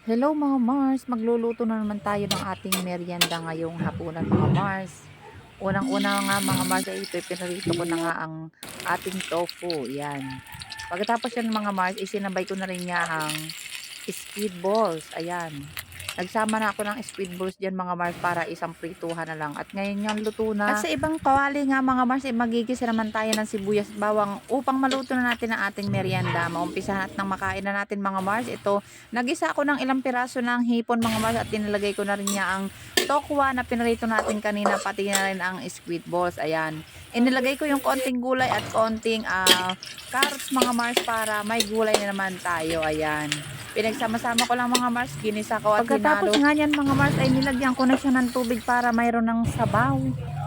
Hello mga Mars, magluluto na naman tayo ng ating merienda ngayong hapunan mga Mars. Unang-una nga mga Mars ay ipipinarito ko na nga ang ating tofu, yan. Pagkatapos yan mga Mars, isinabay ko na rin niya ang squid balls, ayan. Nagsama na ako ng squid balls dyan mga Mars para isang prituhan na lang. At ngayon yung luto na. At sa ibang kawali nga mga Mars, magigisa naman tayo ng sibuyas at bawang upang maluto na natin ang ating merienda. Maumpisahan at nang makain na natin mga Mars. Ito, nagisa ako ng ilang piraso ng hipon mga Mars at tinalagay ko na rin niya ang tokwa na pinarito natin kanina, pati na rin ang squid balls. Ayan. Inilagay ko yung konting gulay at konting carrots mga Mars para may gulay na naman tayo. Ayan. Pinagsama-sama ko lang mga Mars, ginisa ko at pagkatapos nga yan mga Mars ay nilagyan ko na siya ng tubig para mayroon ng sabaw.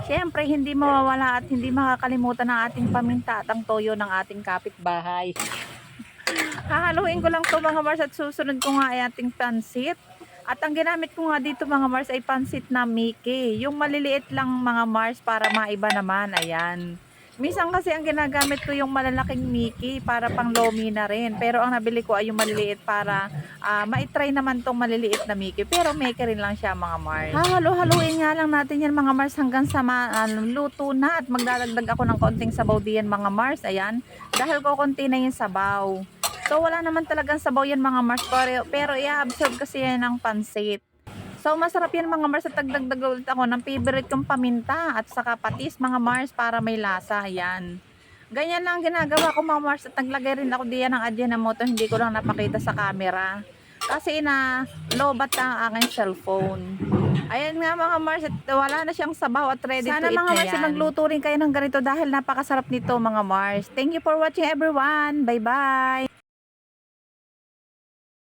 Siyempre hindi mawawala at hindi makakalimutan ang ating paminta at ang toyo ng ating kapitbahay. Hahaluin ko lang to mga Mars at susunod ko nga ay ating pansit. At ang ginamit ko nga dito mga Mars ay pansit na Mickey. Yung maliliit lang mga Mars para maiba naman. Ayan. Minsan kasi ang ginagamit ko yung malalaking Mickey para pang lomi na rin. Pero ang nabili ko ay yung maliliit para maitry naman tong maliliit na Mickey. Pero Mickey rin lang siya mga Mars. Halo-haluin nga lang natin yan mga Mars hanggang sa luto na. At magdadagdag ako ng konting sabaw diyan mga Mars. Ayan. Dahil ko konti na yung sabaw. So wala naman talagang sabaw yan mga Mars. Pero i-absorb kasi yan ng pansit. So masarap yan mga Mars at dagdag ulit ako ng favorite kong paminta at saka patis mga Mars para may lasa. Ayan. Ganyan lang ginagawa ko mga Mars at naglagay rin ako diyan ng Ajinomoto. Hindi ko lang napakita sa camera. Kasi na lobat ang aking cellphone. Ayan nga mga Mars at wala na siyang sabaw at ready to eat na yan. Sana mga Mars magluto rin kayo ng ganito dahil napakasarap nito mga Mars. Thank you for watching everyone. Bye bye.